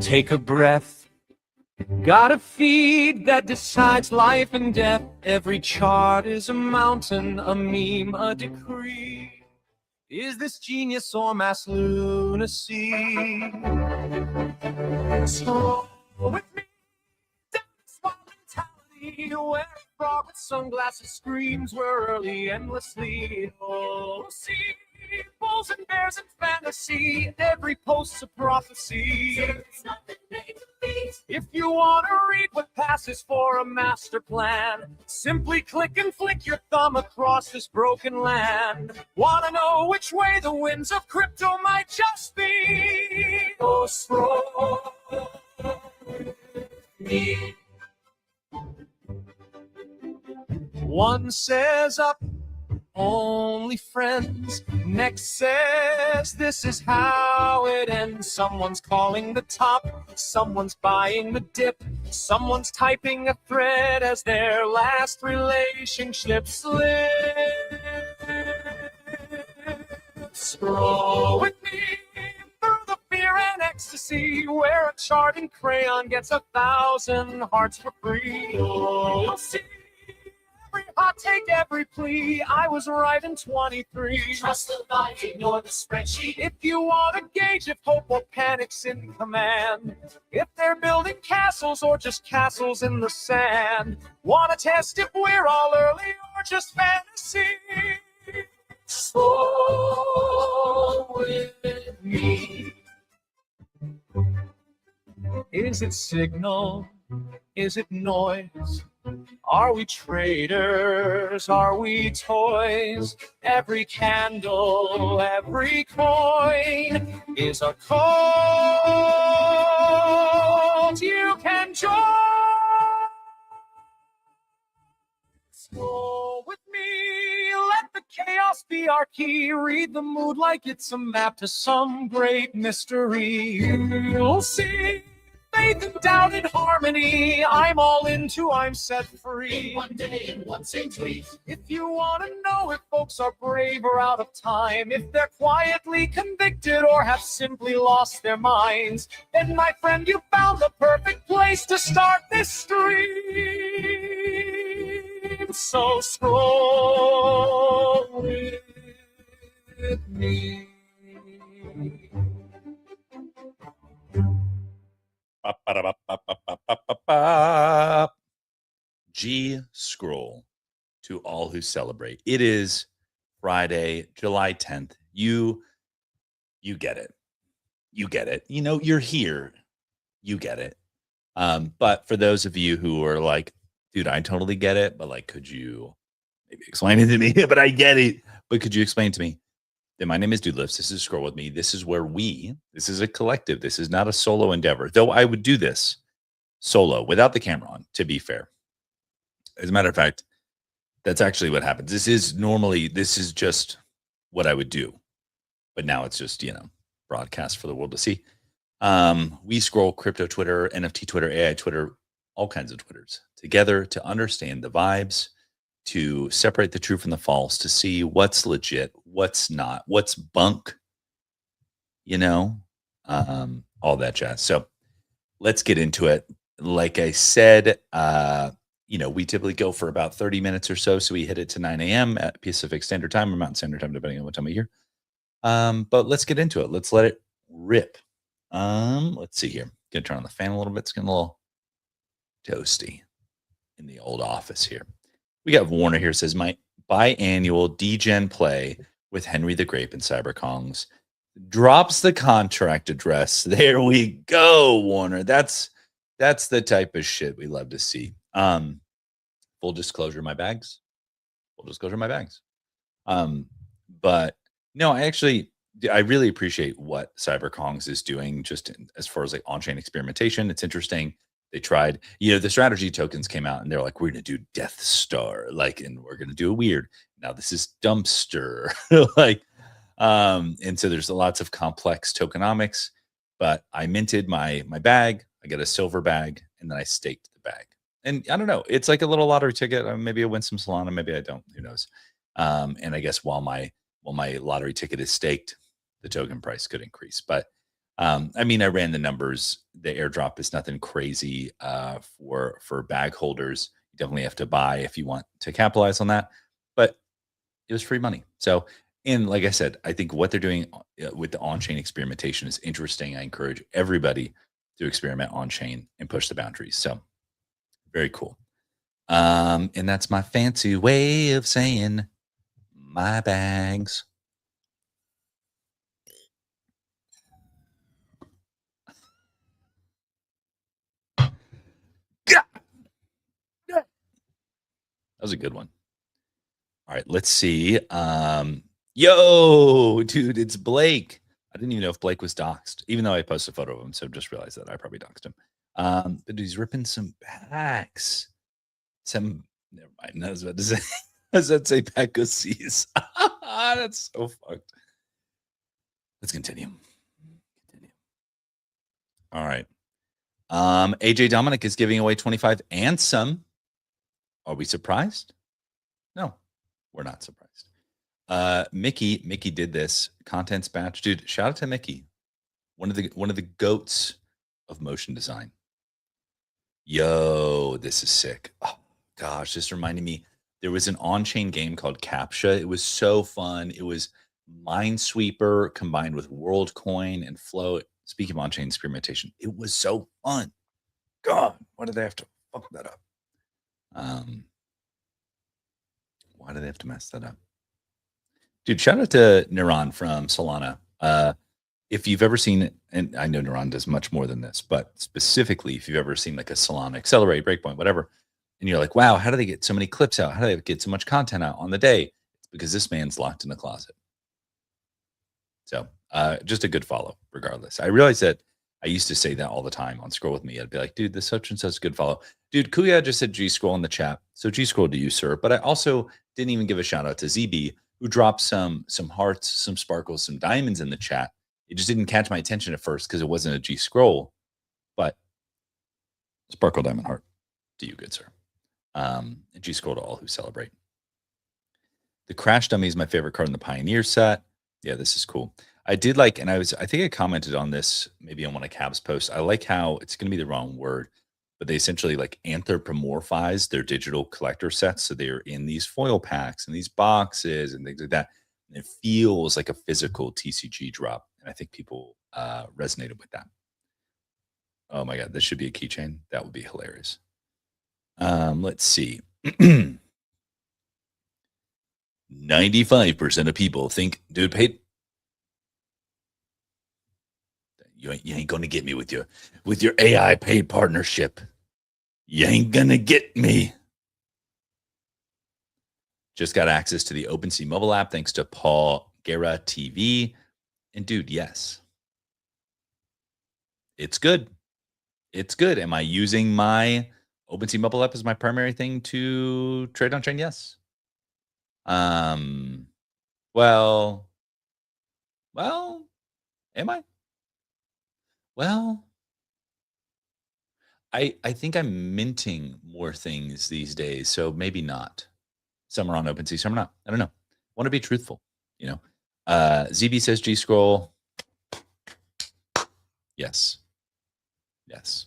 Take a breath. Got a feed that decides life and death. Every chart is a mountain, a meme, a decree. Is this genius or mass lunacy? So with me, that's my mentality. Where a frog with sunglasses screams we're early endlessly. Oh, see, bulls and bears and fantasy. Every post's a prophecy. It's nothing made to beat. If you want to read what passes for a master plan, simply click and flick your thumb across this broken land. Want to know which way the winds of crypto might just be? Go scroll with me. One says up, only friends. Next says this is how it ends. Someone's calling the top, someone's buying the dip, someone's typing a thread as their last relationship slips. Scroll with me through the fear and ecstasy, where a chart in crayon gets 1,000 hearts for free. You'll see every hot take, every plea. I was right in 23. Trust the line, ignore the spreadsheet. If you want to gauge if hope or panic's in command, if they're building castles or just castles in the sand, want to test if we're all early or just fantasy? Slow with me. Is it signal? Is it noise? Are we traders? Are we toys? Every candle, every coin is a cult you can join. Scroll with me, let the chaos be our key. Read the mood like it's a map to some great mystery. You'll see faith and doubt in harmony. I'm all into, I'm set free. In one day in one same tweet. If you want to know if folks are brave or out of time, if they're quietly convicted or have simply lost their minds, then my friend, you found the perfect place to start this stream. So scroll with me. G scroll to all who celebrate. It is Friday, July 10th. You get it. You get it. You know, you're here. You get it. But for those of you who are like, dude, I totally get it, but like, could you maybe explain it to me? But I get it. But could you explain to me? Then my name is Dude Lifts. This is Scroll With Me. This is where this is a collective. This is not a solo endeavor, though I would do this solo without the camera on, to be fair. As a matter of fact, that's actually what happens. This is just what I would do. But now it's just, broadcast for the world to see. We scroll crypto Twitter, NFT Twitter, AI Twitter, all kinds of Twitters together to understand the vibes, to separate the true from the false, to see what's legit, what's not, what's bunk, all that jazz. So let's get into it. Like I said, we typically go for about 30 minutes or so. So we hit it to 9 a.m. at Pacific Standard Time or Mountain Standard Time, depending on what time of year. But let's get into it. Let's let it rip. Let's see here. Gonna turn on the fan a little bit. It's getting a little toasty in the old office here. We got Warner here, says my biannual DGen play with Henry the Grape and Cyberkongs drops the contract address. There we go, Warner. That's the type of shit we love to see. Full disclosure, my bags. But no, I really appreciate what Cyberkongs is doing just as far as like on-chain experimentation. It's interesting. They tried, the strategy tokens came out and they're like, we're going to do Death Star, and we're going to do a weird. Now this is Dumpster, and so there's lots of complex tokenomics, but I minted my bag. I got a silver bag and then I staked the bag. And I don't know, it's like a little lottery ticket. Maybe I win some Solana, maybe I don't, who knows? And I guess while my lottery ticket is staked, the token price could increase. But I mean, I ran the numbers. The airdrop is nothing crazy for bag holders. You definitely have to buy if you want to capitalize on that, but it was free money. So, and like I said, I think what they're doing with the on-chain experimentation is interesting. I encourage everybody to experiment on-chain and push the boundaries. So, very cool. And that's my fancy way of saying my bags. Yeah. That was a good one. All right, let's see. Yo, dude, it's Blake. I didn't even know if Blake was doxxed, even though I posted a photo of him. So just realized that I probably doxed him. But he's ripping some packs. Never mind. I was about to say, I was about to say Pecosies. That's so fucked. Let's continue. All right. AJ Dominic is giving away 25 and some. Are we surprised? No, we're not surprised. Mickey did this contents batch, dude. Shout out to Mickey, one of the goats of motion design. Yo, this is sick. Oh gosh, this reminded me. There was an on-chain game called Captcha. It was so fun. It was Minesweeper combined with WorldCoin and Float. Speaking of on-chain experimentation, it was so fun. God, why did they have to fuck that up? Why do they have to mess that up? Dude, shout out to Neuron from Solana. If you've ever seen, and I know Neuron does much more than this, but specifically, if you've ever seen like a Solana Accelerate, Breakpoint, whatever, and you're like, wow, how do they get so many clips out? How do they get so much content out on the day? It's because this man's locked in a closet. So just a good follow, regardless. I realize that I used to say that all the time on Scroll With Me. I'd be like, dude, this such and such good follow. Dude, Kuya just said G Scroll in the chat. So G Scroll to you, sir. But I also didn't even give a shout out to ZB, who dropped some hearts, some sparkles, some diamonds in the chat. It just didn't catch my attention at first because it wasn't a G Scroll, but sparkle diamond heart to you, good sir. G Scroll to all who celebrate. The Crash Dummy is my favorite card in the Pioneer set. Yeah, this is cool. I did like, and I think I commented on this maybe on one of Cab's posts. I like how it's going to be the wrong word, but they essentially like anthropomorphize their digital collector sets. So they're in these foil packs and these boxes and things like that. And it feels like a physical TCG drop. And I think people resonated with that. Oh my God, this should be a keychain. That would be hilarious. Let's see. 95% of people think, dude, paid. You ain't gonna get me with your AI paid partnership. You ain't gonna get me. Just got access to the OpenSea mobile app thanks to Paul Guerra TV. And dude, yes. It's good. It's good. Am I using my OpenSea mobile app as my primary thing to trade on chain? Yes. Well, am I? Well, I think I'm minting more things these days, so maybe not. Some are on OpenSea, some are not. I don't know. Want to be truthful, you know. ZB says G Scroll. Yes. Yes.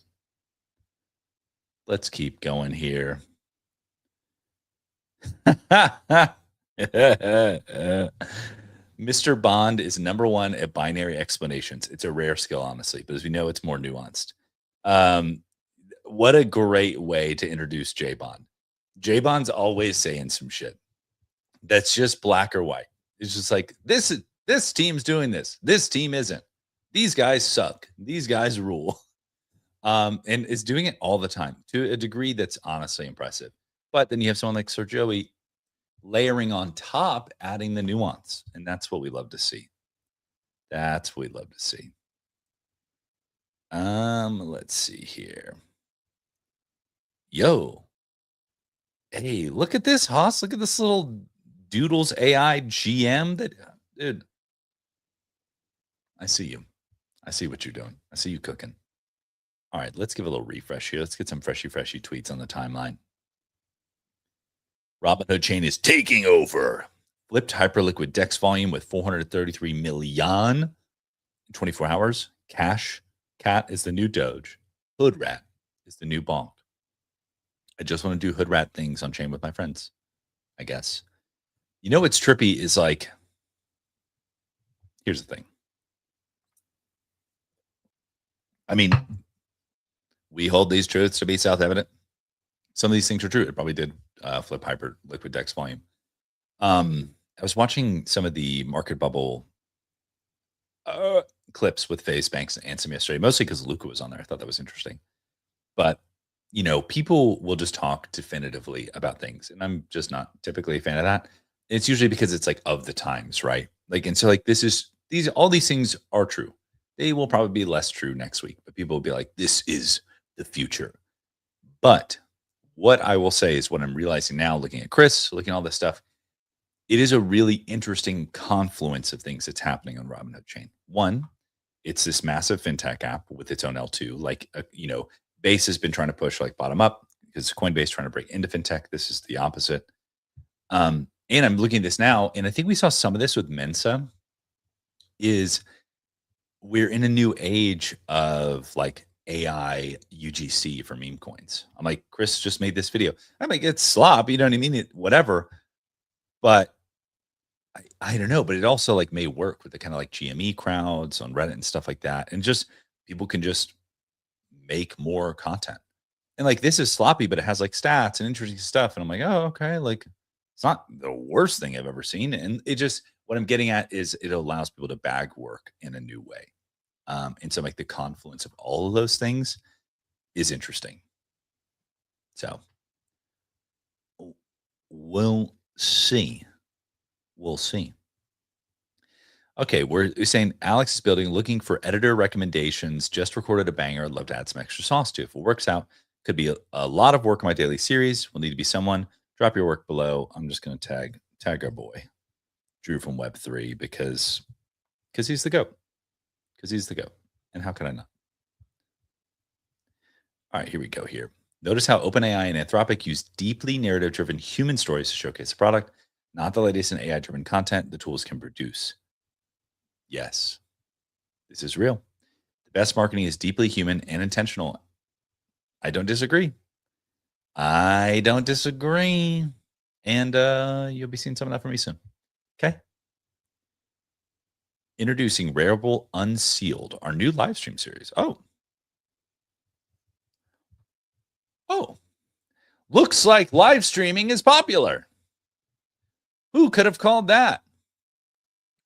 Let's keep going here. Mr. Bond is number one at binary explanations. It's a rare skill, honestly, but as we know, it's more nuanced. What a great way to introduce J Bond. J Bond's always saying some shit that's just black or white. It's just like this team's doing this. This team isn't. These guys suck. These guys rule. And is doing it all the time to a degree that's honestly impressive. But then you have someone like Sir Joey layering on top, adding the nuance. And that's what we love to see. That's what we love to see. Let's see here. Yo. Hey, look at this, Haas. Look at this little Doodles AI GM that, dude. I see you. I see what you're doing. I see you cooking. All right, let's give a little refresh here. Let's get some freshy tweets on the timeline. Robinhood Chain is taking over. Flipped Hyperliquid DEX volume with 433 million in 24 hours. Cash Cat is the new Doge. Hood Rat is the new Bonk. I just want to do Hood Rat things on chain with my friends, I guess. You know what's trippy is like, here's the thing. I mean, we hold these truths to be self-evident. Some of these things are true. It probably did flip hyper liquid DEX volume. I was watching some of the market bubble clips with FaZe Banks and Ansem yesterday, mostly because Luca was on there. I thought that was interesting. But people will just talk definitively about things, and I'm just not typically a fan of that. It's usually because it's like of the times, right? Like, and so like all these things are true. They will probably be less true next week, but people will be like, this is the future. But what I will say is what I'm realizing now, looking at Chris, looking at all this stuff, it is a really interesting confluence of things that's happening on Robinhood Chain. One, it's this massive fintech app with its own L2. Like, Base has been trying to push like bottom up because Coinbase trying to break into fintech. This is the opposite. And I'm looking at this now, and I think we saw some of this with Mensa. Is we're in a new age of like AI UGC for meme coins. I'm like, Chris just made this video. I'm like, it's slop, you know what I mean? Whatever. But I don't know, but it also like may work with the kind of like GME crowds on Reddit and stuff like that. And just people can just make more content. And like this is sloppy, but it has like stats and interesting stuff. And I'm like, oh, okay. Like it's not the worst thing I've ever seen. And it just what I'm getting at is it allows people to bag work in a new way. And so like the confluence of all of those things is interesting. So we'll see. We'll see. Okay, we're saying Alex is building, looking for editor recommendations. Just recorded a banger. I'd love to add some extra sauce to. If it works out, could be a lot of work on my daily series. Will need to be someone. Drop your work below. I'm just going to tag our boy Drew from Web3 because he's the goat. Because he's the goat. And how can I not? All right, here we go. Here, notice how OpenAI and Anthropic use deeply narrative-driven human stories to showcase the product, not the latest in AI-driven content the tools can produce. Yes, this is real. The best marketing is deeply human and intentional. I don't disagree. And you'll be seeing some of that from me soon. Okay. Introducing Rarible Unsealed, our new live stream series. Oh, looks like live streaming is popular. Who could have called that?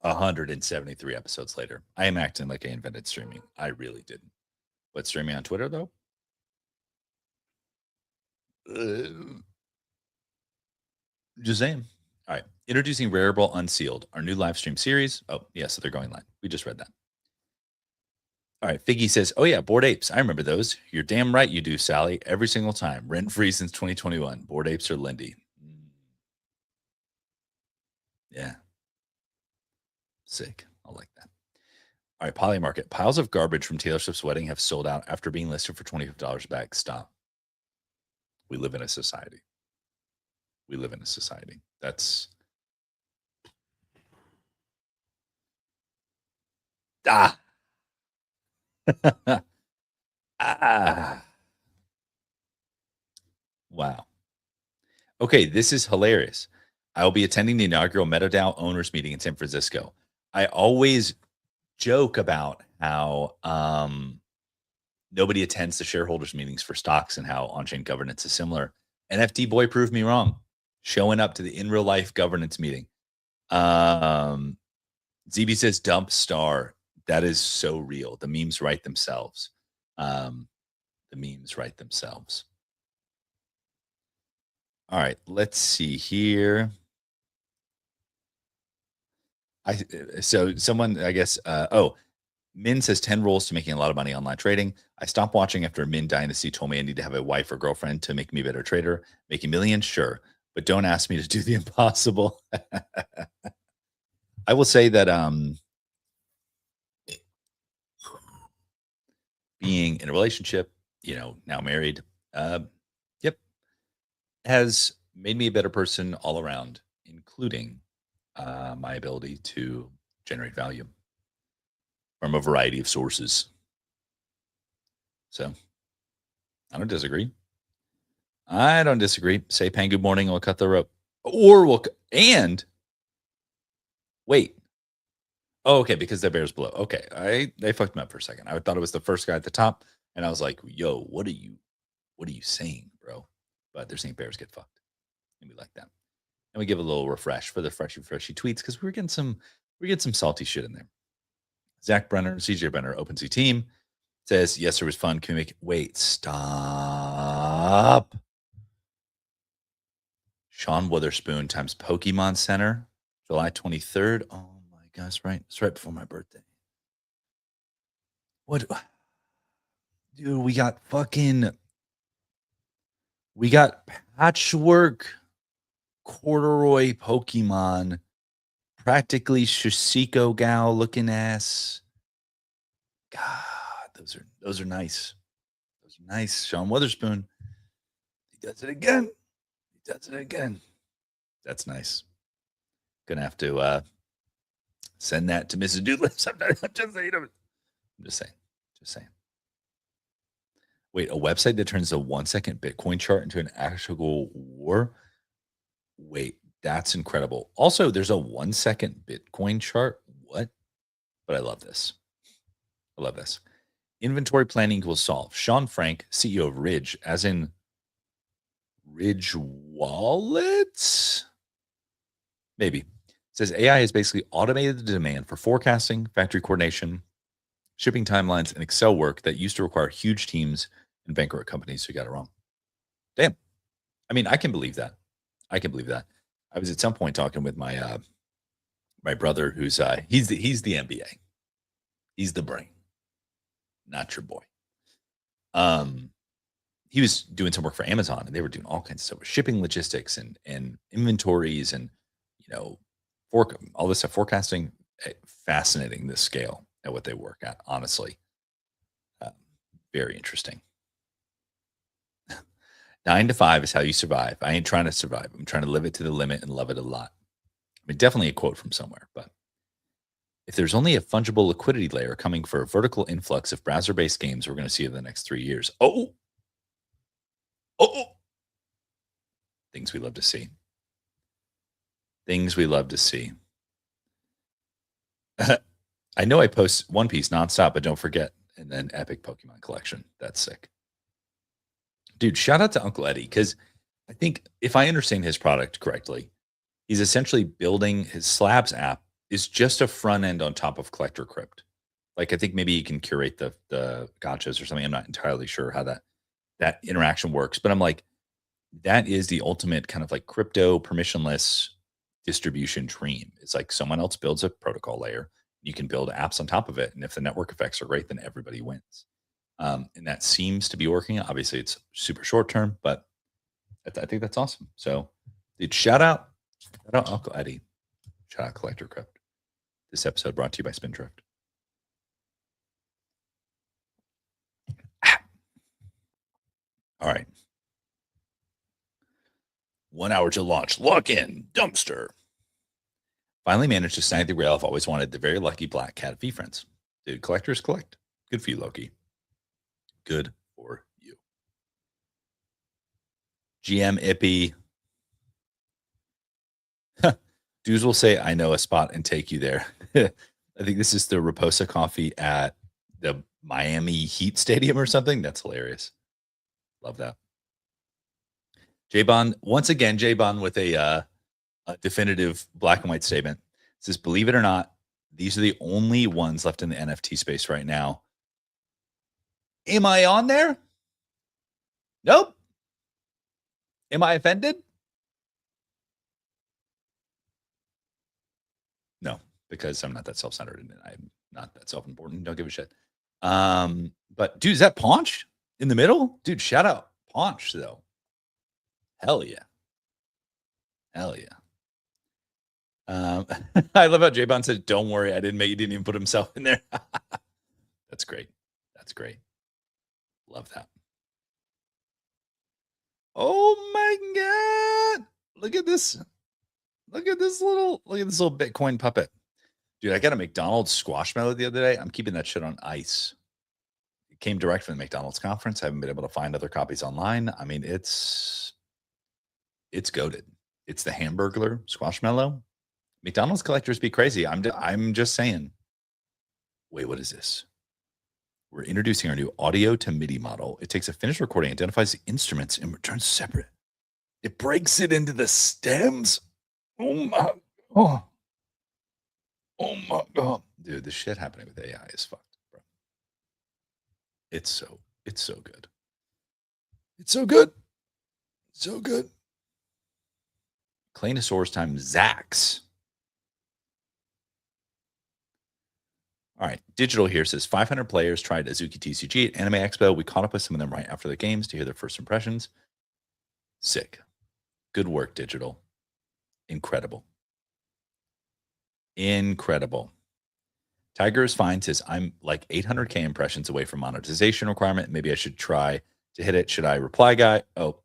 173 episodes later. I am acting like I invented streaming. I really didn't. But streaming on Twitter, though? Just saying. All right. Introducing Rarible Unsealed, our new live stream series. Oh, yeah, so they're going live. We just read that. All right. Figgy says, oh, yeah, Bored Apes. I remember those. You're damn right you do, Sally. Every single time. Rent-free since 2021. Bored Apes or Lindy. Yeah. Sick. I like that. All right. Polymarket. Piles of garbage from Taylor Swift's wedding have sold out after being listed for $25 a bag. Stop. We live in a society. That's wow. Okay, this is hilarious. I will be attending the inaugural MetaDAO owners meeting in San Francisco. I always joke about how nobody attends the shareholders meetings for stocks and how on-chain governance is similar. NFT boy proved me wrong. Showing up to the in real life governance meeting. ZB says dump star. That is so real. The memes write themselves. All right, let's see here. So someone, I guess, Min says 10 rules to making a lot of money online trading. I stopped watching after Min Dynasty told me I need to have a wife or girlfriend to make me a better trader. Making millions, sure, but don't ask me to do the impossible. I will say that being in a relationship, now married, has made me a better person all around, including my ability to generate value from a variety of sources. So I don't disagree. I don't disagree. Say Pan good morning, we'll cut the rope. Or and wait. Oh, okay, because the Bears blow. Okay. They fucked me up for a second. I thought it was the first guy at the top, and I was like, yo, what are you saying, bro? But they're saying Bears get fucked. And we like that. And we give a little refresh for the freshy tweets because we're getting some salty shit in there. Zach Brenner, CJ Brenner, OpenSea team says, yes, it was fun. Can we make it? Wait, stop. Sean Witherspoon times Pokemon Center, July 23rd. Oh my gosh, right. It's right before my birthday. What? Dude, we got patchwork corduroy Pokemon, practically Shishiko Gal looking ass. God, those are nice. Those are nice. Sean Witherspoon. He does it again. That's nice. Gonna have to send that to Mrs. Doodless. I'm just saying. Wait, a website that turns a 1 second Bitcoin chart into an actual war? Wait, that's incredible. Also, there's a 1 second Bitcoin chart. What? But I love this. Inventory planning equals solve. Sean Frank, CEO of Ridge, as in Ridge Wallets? Maybe. Says AI has basically automated the demand for forecasting, factory coordination, shipping timelines, and Excel work that used to require huge teams and bankrupt companies who got it wrong. Damn. I mean, I can believe that. I was at some point talking with my my brother, who's he's the MBA. He's the brain, not your boy. He was doing some work for Amazon, and they were doing all kinds of stuff with shipping logistics and inventories and all this stuff, forecasting. Fascinating, the scale at what they work at, honestly. Very interesting. 9 to 5 is how you survive. I ain't trying to survive. I'm trying to live it to the limit and love it a lot. I mean, definitely a quote from somewhere, but if there's only a fungible liquidity layer coming for a vertical influx of browser-based games we're going to see in the next 3 years. Oh, things we love to see. I know I post One Piece nonstop, but don't forget, and then Epic Pokemon Collection. That's sick. Dude, shout out to Uncle Eddie, because I think if I understand his product correctly, he's essentially building his Slabs app is just a front end on top of Collector Crypt. Like, I think maybe you can curate the gotchas or something. I'm not entirely sure how that interaction works, but I'm like, that is the ultimate kind of like crypto permissionless distribution dream. It's like someone else builds a protocol layer. You can build apps on top of it. And if the network effects are great, then everybody wins. And that seems to be working. Obviously, it's super short term, but I think that's awesome. So, dude, shout out Uncle Eddie. Shout out Collector Crypt. This episode brought to you by Spindrift. All right. 1 hour to launch. Lock in. Dumpster. Finally managed to snag the grail I've always wanted, the very lucky black cat of V-Friends. Dude, collectors collect. Good for you, Loki. Good for you. GM Ippy. Dudes will say, I know a spot and take you there. I think this is the Raposa Coffee at the Miami Heat Stadium or something. That's hilarious. Love that. J-Bon, once again, J-Bon with a definitive black and white statement. It says, believe it or not, these are the only ones left in the NFT space right now. Am I on there? Nope. Am I offended? No, because I'm not that self-centered and I'm not that self-important. Don't give a shit. But dude, is that Paunch in the middle? Dude, shout out Paunch though. Hell yeah. I love how J-Bon said, don't worry, he didn't even put himself in there. That's great. Love that. Oh my God. Look at this little Bitcoin puppet. Dude, I got a McDonald's squashmallow the other day. I'm keeping that shit on ice. came direct from the McDonald's conference. I haven't been able to find other copies online. I mean, it's goated. It's the Hamburglar Squashmallow. McDonald's collectors be crazy. I'm just saying. Wait, what is this? We're introducing our new audio to MIDI model. It takes a finished recording, identifies the instruments, and returns separate. It breaks it into the stems. Oh my god. Oh my god. Dude, the shit happening with AI is fucked, bro. It's so good. It's so good. So good. Claynosaurus times Zax. All right. Digital here says 500 players tried Azuki TCG at Anime Expo. We caught up with some of them right after the games to hear their first impressions. Sick. Good work, Digital. Incredible. Incredible. Tiger is fine. Says, I'm like 800K impressions away from monetization requirement. Maybe I should try to hit it. Should I reply, guy? Oh.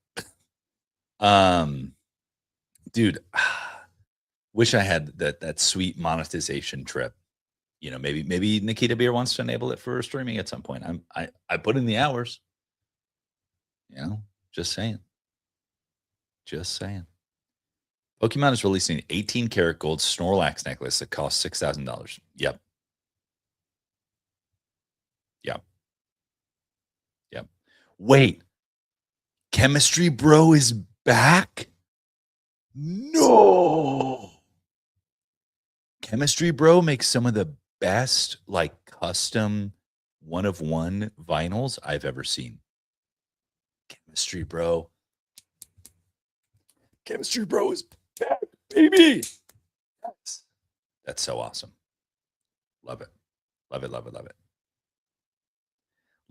Dude, wish I had that sweet monetization trip. You know, maybe Nikita Beer wants to enable it for streaming at some point. I put in the hours. You know, just saying. Just saying. Pokemon is releasing an 18 karat gold Snorlax necklace that costs $6,000. Yep. Yep. Yep. Wait. Chemistry Bro is back? No. Chemistry Bro makes some of the best, like, custom one of one vinyls I've ever seen. Chemistry Bro. Chemistry Bro is back, baby. That's so awesome. Love it. Love it, love it, love it.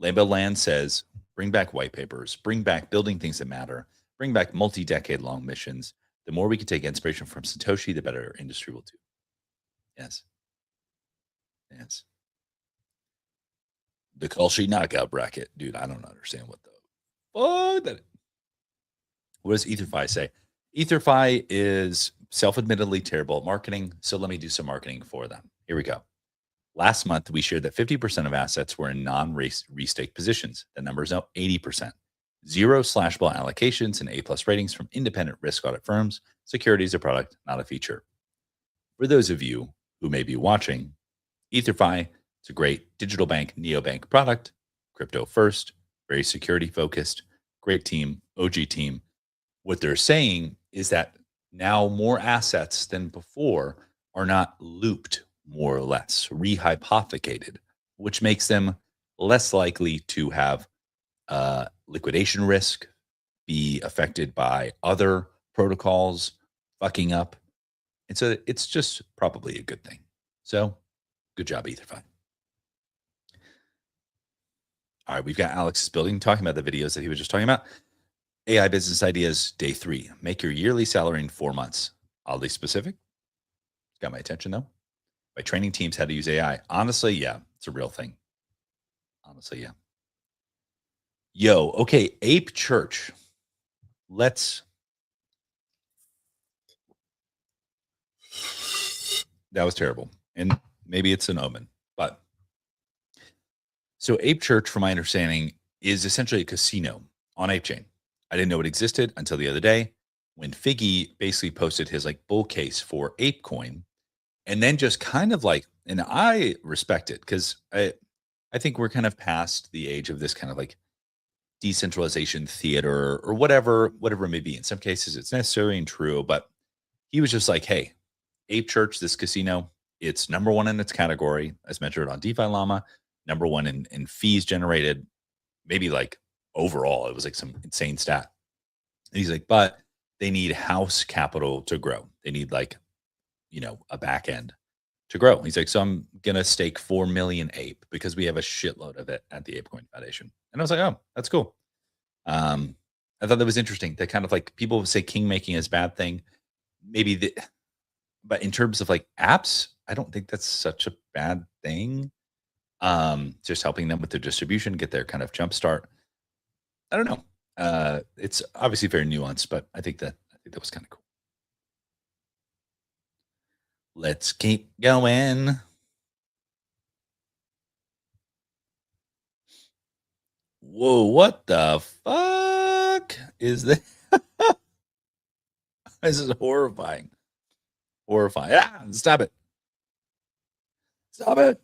Lambo Land says, bring back white papers, bring back building things that matter, bring back multi-decade long missions. The more we can take inspiration from Satoshi, the better our industry will do. Yes. Yes. The call sheet knockout bracket. Dude, I don't understand what does EtherFi say? EtherFi is self-admittedly terrible at marketing, so let me do some marketing for them. Here we go. Last month, we shared that 50% of assets were in non-restake positions. The number is now 80%. 0 slashable allocations and A+ ratings from independent risk audit firms. Security is a product, not a feature. For those of you who may be watching, EtherFi is a great digital bank, neobank product, crypto first, very security focused, great team, OG team. What they're saying is that now more assets than before are not looped, more or less, rehypothecated, which makes them less likely to have liquidation risk, be affected by other protocols fucking up. And so it's just probably a good thing. So good job, EtherFi. All right, we've got Alex's building talking about the videos that he was just talking about. AI business ideas, day 3. Make your yearly salary in 4 months. Oddly specific. Got my attention though. By training teams how to use AI. Honestly, yeah, it's a real thing. Honestly, yeah. Yo, okay, Ape Church. That was terrible. And maybe it's an omen, but so Ape Church, from my understanding, is essentially a casino on Ape Chain. I didn't know it existed until the other day when Figgy basically posted his like bull case for ApeCoin, and then just kind of like, and I respect it because I think we're kind of past the age of this kind of like decentralization theater or whatever it may be. In some cases, it's necessary and true, but he was just like, hey, Ape Church, this casino, it's number 1 in its category as measured on DeFi Llama, number 1 in fees generated, maybe like overall, it was like some insane stat. And he's like, but they need house capital to grow. They need like, a back end to grow. He's like, so I'm going to stake 4 million ape because we have a shitload of it at the ApeCoin Foundation. And I was like, oh, that's cool. I thought that was interesting. That kind of like people say king making is a bad thing. But in terms of like apps, I don't think that's such a bad thing. Just helping them with their distribution, get their kind of jump start. I don't know. It's obviously very nuanced, but I think that was kind of cool. Let's keep going. Whoa, what the fuck is this? This is horrifying. Horrifying. Ah, stop it. Stop it.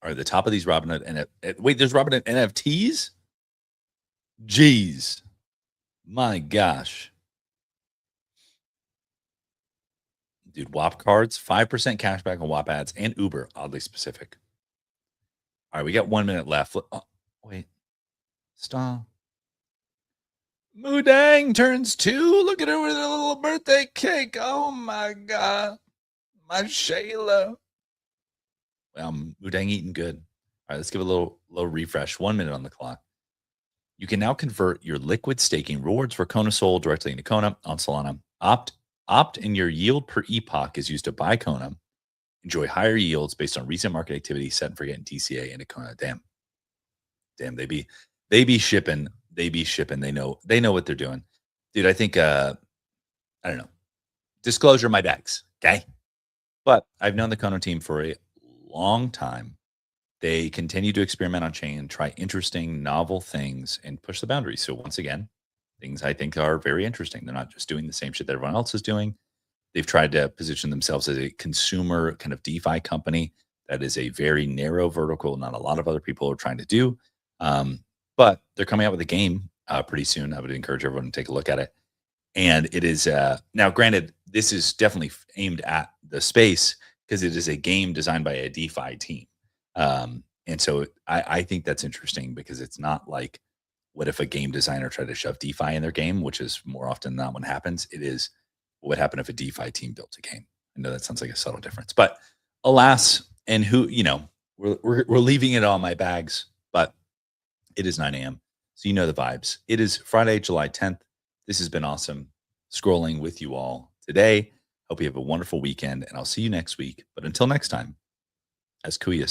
All right, the top of these Robinhood and wait, there's Robinhood NFTs? Jeez. My gosh. Dude, WAP cards, 5% cashback on WAP ads and Uber, oddly specific. All right, we got 1 minute left. Oh, wait. Stop. Mudang turns 2. Look at her with her little birthday cake. Oh my God. My Shayla. Well, Mudang eating good. All right, let's give a little refresh. 1 minute on the clock. You can now convert your liquid staking rewards for Kona Soul directly into Kona on Solana. Opt in your yield per epoch is used to buy Kona. Enjoy higher yields based on recent market activity. Set and forget in TCA into Kona. Damn, they be shipping. They be shipping. They know what they're doing, dude. I think I don't know. Disclosure, my bags, okay. But I've known the Kona team for a long time. They continue to experiment on chain, try interesting, novel things, and push the boundaries. So once again, things I think are very interesting. They're not just doing the same shit that everyone else is doing. They've tried to position themselves as a consumer kind of DeFi company that is a very narrow vertical. Not a lot of other people are trying to do, but they're coming out with a game pretty soon. I would encourage everyone to take a look at it. And it is now, granted, this is definitely aimed at the space because it is a game designed by a DeFi team. And so I think that's interesting because it's not like, what if a game designer tried to shove DeFi in their game, which is more often than not what happens. It is what happened if a DeFi team built a game. I know that sounds like a subtle difference, but alas, and who, we're leaving it on my bags, but it is 9 a.m. So you know the vibes. It is Friday, July 10th. This has been awesome scrolling with you all today. Hope you have a wonderful weekend, and I'll see you next week. But until next time, as Kuya